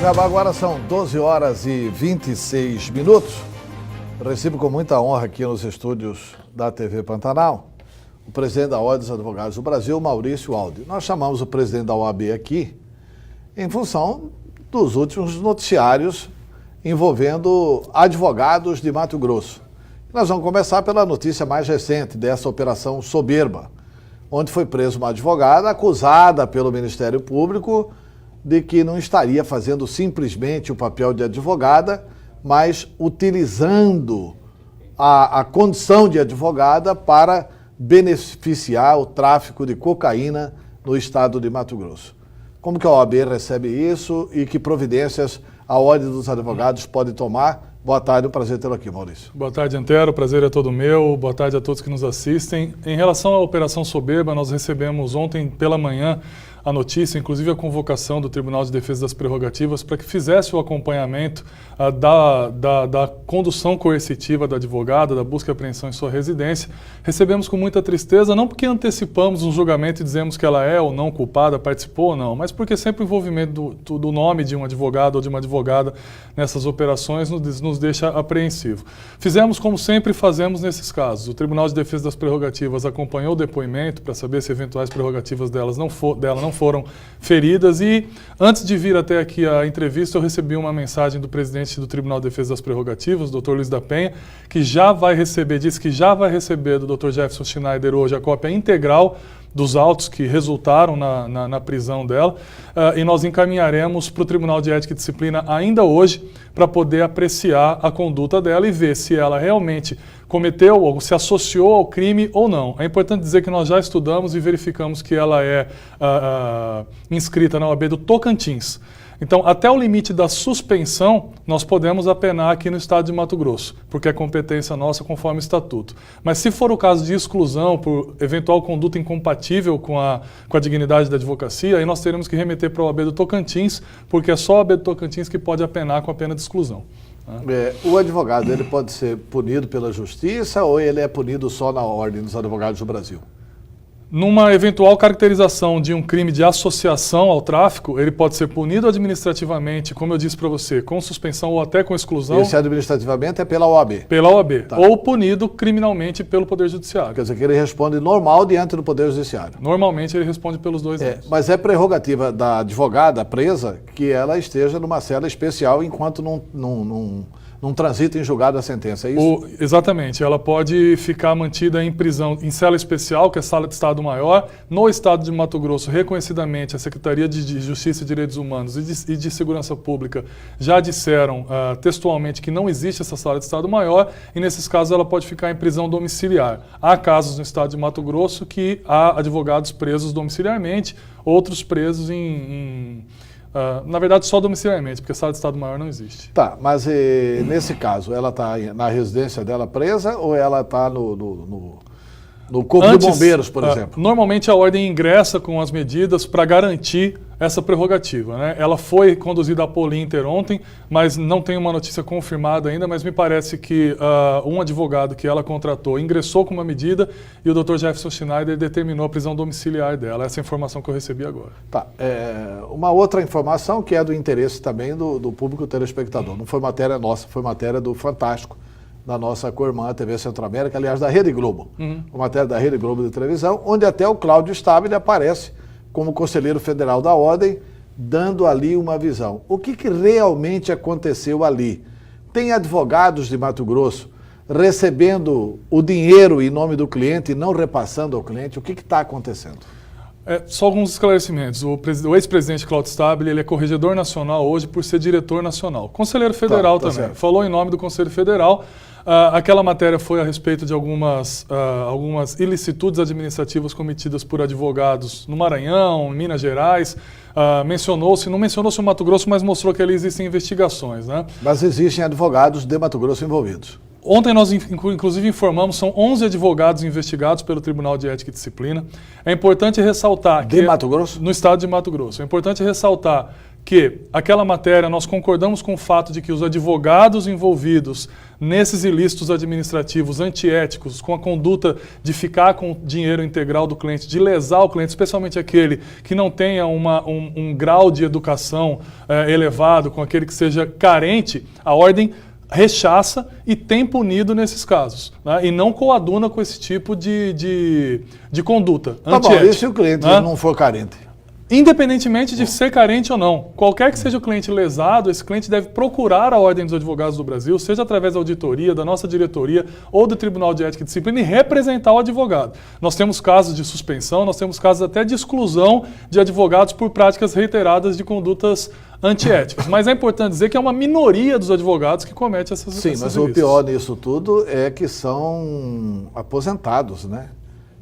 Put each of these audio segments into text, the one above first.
Cuiabá, agora são 12 horas e 26 minutos. Recebo com muita honra aqui nos estúdios da TV Pantanal o presidente da Ordem dos Advogados do Brasil, Maurício Aldi. Nós chamamos o presidente da OAB aqui em função dos últimos noticiários envolvendo advogados de Mato Grosso. Nós vamos começar pela notícia mais recente dessa operação soberba, onde foi presa uma advogada acusada pelo Ministério Público de que não estaria fazendo simplesmente o papel de advogada, mas utilizando a condição de advogada para beneficiar o tráfico de cocaína no estado de Mato Grosso. Como que a OAB recebe isso e que providências a Ordem dos Advogados pode tomar? Boa tarde, um prazer tê-lo aqui, Maurício. Boa tarde, Antero, o prazer é todo meu. Boa tarde a todos que nos assistem. Em relação à Operação Soberba, nós recebemos ontem pela manhã a notícia, inclusive a convocação do Tribunal de Defesa das Prerrogativas para que fizesse o acompanhamento da condução coercitiva da advogada, da busca e apreensão em sua residência. Recebemos com muita tristeza, não porque antecipamos um julgamento e dizemos que ela é ou não culpada, participou ou não, mas porque sempre o envolvimento do nome de um advogado ou de uma advogada nessas operações nos deixa apreensivo. Fizemos como sempre fazemos nesses casos. O Tribunal de Defesa das Prerrogativas acompanhou o depoimento para saber se eventuais prerrogativas dela não foram feridas e antes de vir até aqui a entrevista eu recebi uma mensagem do presidente do Tribunal de Defesa das Prerrogativas, Dr. Luiz da Penha, que já vai receber, disse que já vai receber do Dr. Jefferson Schneider hoje a cópia integral dos autos que resultaram na prisão dela e nós encaminharemos para o Tribunal de Ética e Disciplina ainda hoje para poder apreciar a conduta dela e ver se ela realmente cometeu ou se associou ao crime ou não. É importante dizer que nós já estudamos e verificamos que ela é inscrita na OAB do Tocantins. Então, até o limite da suspensão, nós podemos apenar aqui no estado de Mato Grosso, porque é competência nossa conforme o estatuto. Mas se for o caso de exclusão por eventual conduta incompatível com a dignidade da advocacia, aí nós teremos que remeter para a OAB do Tocantins, porque é só a OAB do Tocantins que pode apenar com a pena de exclusão. O advogado, ele pode ser punido pela justiça ou ele é punido só na Ordem dos Advogados do Brasil? Numa eventual caracterização de um crime de associação ao tráfico, ele pode ser punido administrativamente, como eu disse para você, com suspensão ou até com exclusão. Esse administrativamente é pela OAB? Pela OAB. Tá. Ou punido criminalmente pelo Poder Judiciário. Quer dizer que ele responde normal diante do Poder Judiciário? Normalmente ele responde pelos dois anos. Mas é prerrogativa da advogada presa que ela esteja numa cela especial enquanto não transita em julgado a sentença, é isso? Exatamente. Ela pode ficar mantida em prisão, em cela especial, que é sala de Estado Maior. No estado de Mato Grosso, reconhecidamente, a Secretaria de Justiça e Direitos Humanos e de Segurança Pública já disseram textualmente que não existe essa sala de Estado Maior e, nesses casos, ela pode ficar em prisão domiciliar. Há casos no estado de Mato Grosso que há advogados presos domiciliarmente, outros presos na verdade, só domiciliarmente, porque a sala de Estado Maior não existe. Tá, mas nesse caso, ela está na residência dela presa ou ela está no Corpo de Bombeiros, por exemplo? Normalmente a Ordem ingressa com as medidas para garantir essa prerrogativa, né? Ela foi conduzida a Polinter ontem, mas não tem uma notícia confirmada ainda, mas me parece que um advogado que ela contratou ingressou com uma medida e o Dr. Jefferson Schneider determinou a prisão domiciliar dela. Essa é a informação que eu recebi agora. Tá. Uma outra informação que é do interesse também do público telespectador. Não foi matéria nossa, foi matéria do Fantástico, da nossa co-irmã TV Centro-América, aliás, da Rede Globo. Uma matéria da Rede Globo de televisão, onde até o Cláudio Stabile aparece como conselheiro federal da Ordem, dando ali uma visão. O que realmente aconteceu ali? Tem advogados de Mato Grosso recebendo o dinheiro em nome do cliente e não repassando ao cliente? O que está acontecendo? Só alguns esclarecimentos. O ex-presidente Cláudio Stabile, ele é corregedor nacional hoje por ser diretor nacional. Conselheiro federal também. Certo. Falou em nome do Conselho Federal. Aquela matéria foi a respeito de algumas ilicitudes administrativas cometidas por advogados no Maranhão, em Minas Gerais. Não mencionou-se o Mato Grosso, mas mostrou que ali existem investigações, né? Mas existem advogados de Mato Grosso envolvidos. Ontem nós, inclusive, informamos, são 11 advogados investigados pelo Tribunal de Ética e Disciplina. É importante ressaltar que... De Mato Grosso? No estado de Mato Grosso. É importante ressaltar que aquela matéria nós concordamos com o fato de que os advogados envolvidos nesses ilícitos administrativos antiéticos, com a conduta de ficar com o dinheiro integral do cliente, de lesar o cliente, especialmente aquele que não tenha um grau de educação elevado, com aquele que seja carente, a ordem rechaça e tem punido nesses casos, né? E não coaduna com esse tipo de conduta antiética. Tá bom, e se o cliente não for carente? Independentemente de ser carente ou não, qualquer que seja o cliente lesado, esse cliente deve procurar a Ordem dos Advogados do Brasil, seja através da auditoria, da nossa diretoria ou do Tribunal de Ética e Disciplina, e representar o advogado. Nós temos casos de suspensão, nós temos casos até de exclusão de advogados por práticas reiteradas de condutas antiéticas. Mas é importante dizer que é uma minoria dos advogados que comete essas Sim, mas o pior nisso tudo é que são aposentados, né?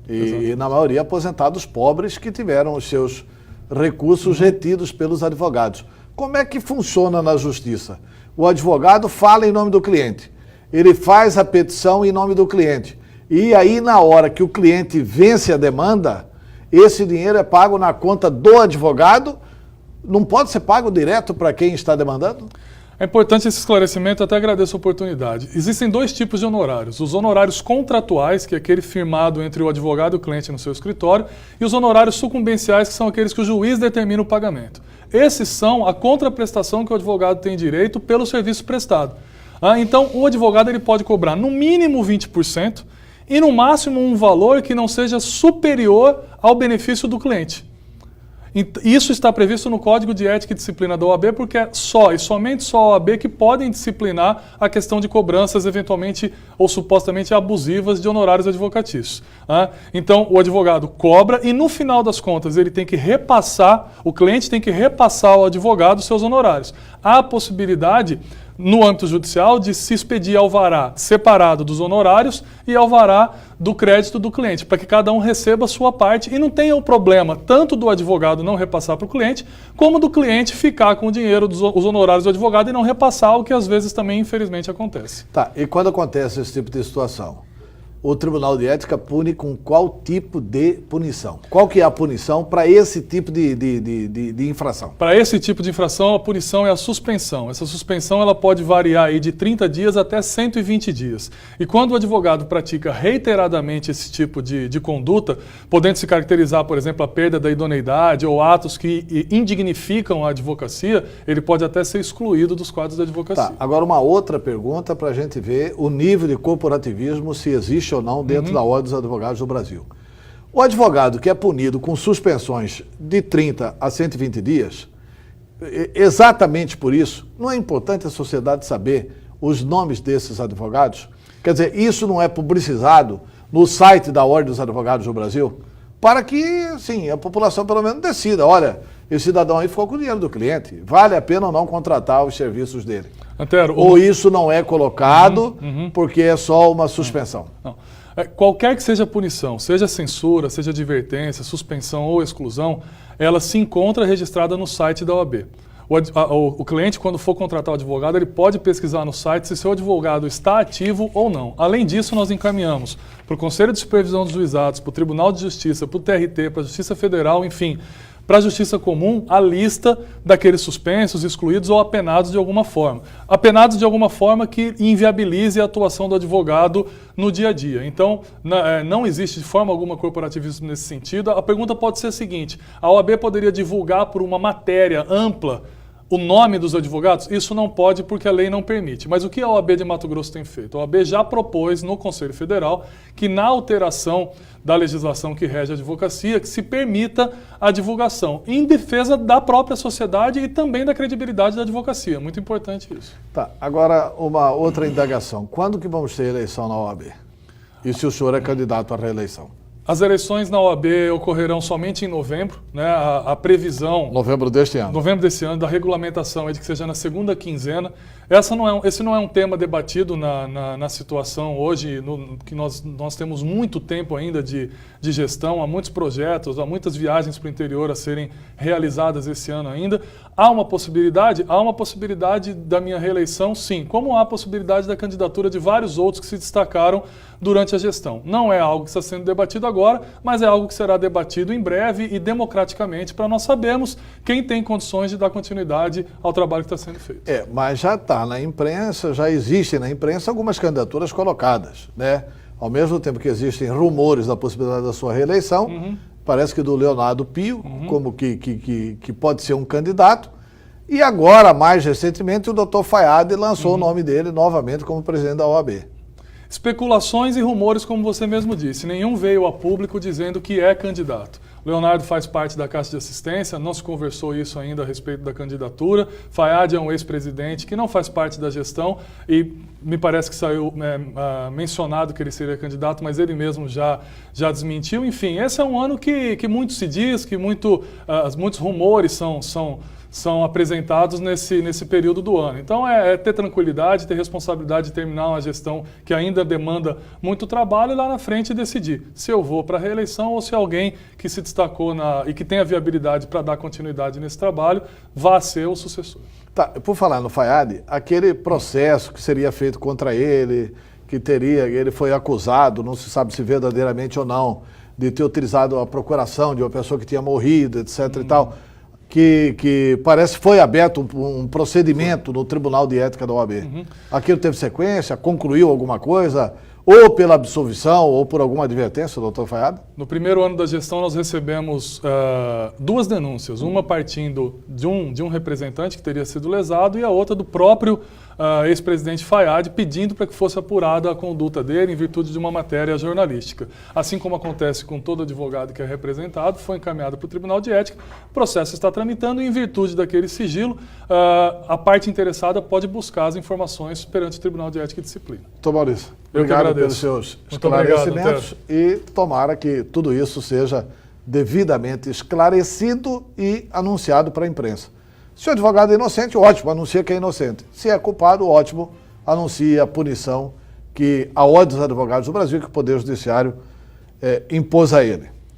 E na maioria aposentados pobres que tiveram os seus recursos retidos pelos advogados. Como é que funciona na justiça? O advogado fala em nome do cliente, ele faz a petição em nome do cliente, e aí na hora que o cliente vence a demanda, esse dinheiro é pago na conta do advogado, não pode ser pago direto para quem está demandando? É importante esse esclarecimento, até agradeço a oportunidade. Existem dois tipos de honorários. Os honorários contratuais, que é aquele firmado entre o advogado e o cliente no seu escritório, e os honorários sucumbenciais, que são aqueles que o juiz determina o pagamento. Esses são a contraprestação que o advogado tem direito pelo serviço prestado. Então, o advogado ele pode cobrar no mínimo 20% e no máximo um valor que não seja superior ao benefício do cliente. Isso está previsto no Código de Ética e Disciplina da OAB, porque é só e somente só a OAB que podem disciplinar a questão de cobranças eventualmente ou supostamente abusivas de honorários advocatícios. Então, o advogado cobra e, no final das contas, ele tem que repassar, o cliente tem que repassar ao advogado seus honorários. Há a possibilidade, no âmbito judicial, de se expedir alvará separado dos honorários e alvará do crédito do cliente, para que cada um receba a sua parte e não tenha o problema tanto do advogado não repassar para o cliente, como do cliente ficar com o dinheiro dos honorários do advogado e não repassar, o que às vezes também, infelizmente, acontece. Tá, e quando acontece esse tipo de situação, o Tribunal de Ética pune com qual tipo de punição? Qual que é a punição para esse tipo de infração? Para esse tipo de infração, a punição é a suspensão. Essa suspensão ela pode variar aí de 30 dias até 120 dias. E quando o advogado pratica reiteradamente esse tipo de conduta, podendo se caracterizar, por exemplo, a perda da idoneidade ou atos que indignificam a advocacia, ele pode até ser excluído dos quadros da advocacia. Tá, agora uma outra pergunta para a gente ver o nível de corporativismo, se existe ou não dentro da Ordem dos Advogados do Brasil. O advogado que é punido com suspensões de 30 a 120 dias, exatamente por isso, não é importante a sociedade saber os nomes desses advogados? Quer dizer, isso não é publicizado no site da Ordem dos Advogados do Brasil? Para que, sim, a população pelo menos decida, olha, esse cidadão aí ficou com o dinheiro do cliente, vale a pena ou não contratar os serviços dele? Antero, ou isso não é colocado porque é só uma suspensão? Não. Qualquer que seja a punição, seja censura, seja advertência, suspensão ou exclusão, ela se encontra registrada no site da OAB. O cliente, quando for contratar o advogado, ele pode pesquisar no site se seu advogado está ativo ou não. Além disso, nós encaminhamos para o Conselho de Supervisão dos Juizados, para o Tribunal de Justiça, para o TRT, para a Justiça Federal, enfim, para a Justiça Comum, a lista daqueles suspensos, excluídos ou apenados de alguma forma. Apenados de alguma forma que inviabilize a atuação do advogado no dia a dia. Então, não existe de forma alguma corporativismo nesse sentido. A pergunta pode ser a seguinte: a OAB poderia divulgar por uma matéria ampla o nome dos advogados? Isso não pode porque a lei não permite. Mas o que a OAB de Mato Grosso tem feito? A OAB já propôs no Conselho Federal que na alteração da legislação que rege a advocacia, que se permita a divulgação em defesa da própria sociedade e também da credibilidade da advocacia. Muito importante isso. Tá, agora uma outra indagação. Quando que vamos ter eleição na OAB? E se o senhor é candidato à reeleição? As eleições na OAB ocorrerão somente em novembro, né? A previsão... Novembro deste ano. Novembro desse ano, da regulamentação é de que seja na segunda quinzena. Esse não é um tema debatido na situação hoje, que nós temos muito tempo ainda de gestão, há muitos projetos, há muitas viagens para o interior a serem realizadas esse ano ainda. Há uma possibilidade? Há uma possibilidade da minha reeleição, sim, como há a possibilidade da candidatura de vários outros que se destacaram durante a gestão. Não é algo que está sendo debatido agora. agora, mas é algo que será debatido em breve e democraticamente para nós sabermos quem tem condições de dar continuidade ao trabalho que está sendo feito. Mas já está na imprensa, já existem na imprensa algumas candidaturas colocadas, né? Ao mesmo tempo que existem rumores da possibilidade da sua reeleição, parece que do Leonardo Pio, como que pode ser um candidato. E agora, mais recentemente, o Dr. Fayad lançou o nome dele novamente como presidente da OAB. Especulações e rumores, como você mesmo disse. Nenhum veio a público dizendo que é candidato. Leonardo faz parte da Caixa de Assistência, não se conversou isso ainda a respeito da candidatura. Fayad é um ex-presidente que não faz parte da gestão e me parece que saiu mencionado que ele seria candidato, mas ele mesmo já desmentiu. Enfim, esse é um ano que muito se diz, que muitos rumores são apresentados nesse período do ano. Então é ter tranquilidade, ter responsabilidade de terminar uma gestão que ainda demanda muito trabalho e lá na frente decidir se eu vou para a reeleição ou se alguém que se destacou e que tem a viabilidade para dar continuidade nesse trabalho vá ser o sucessor. Tá, por falar no Fayad, aquele processo que seria feito contra ele, ele foi acusado, não se sabe se verdadeiramente ou não, de ter utilizado a procuração de uma pessoa que tinha morrido, etc. e tal, que parece que foi aberto um procedimento no Tribunal de Ética da OAB. Aquilo teve sequência, concluiu alguma coisa, ou pela absolvição, ou por alguma advertência, doutor Fayad? No primeiro ano da gestão nós recebemos 2 denúncias, uma partindo de um representante que teria sido lesado e a outra do próprio ex-presidente Fayad pedindo para que fosse apurada a conduta dele em virtude de uma matéria jornalística. Assim como acontece com todo advogado que é representado, foi encaminhado para o Tribunal de Ética, o processo está tramitando e em virtude daquele sigilo, a parte interessada pode buscar as informações perante o Tribunal de Ética e Disciplina. Doutor Maurício, Eu que obrigado agradeço. pelos seus Muito obrigado, esclarecimentos e tomara que tudo isso seja devidamente esclarecido e anunciado para a imprensa. Se o advogado é inocente, ótimo, anuncia que é inocente. Se é culpado, ótimo, anuncia a punição que a Ordem dos Advogados do Brasil, que o Poder Judiciário impôs a ele.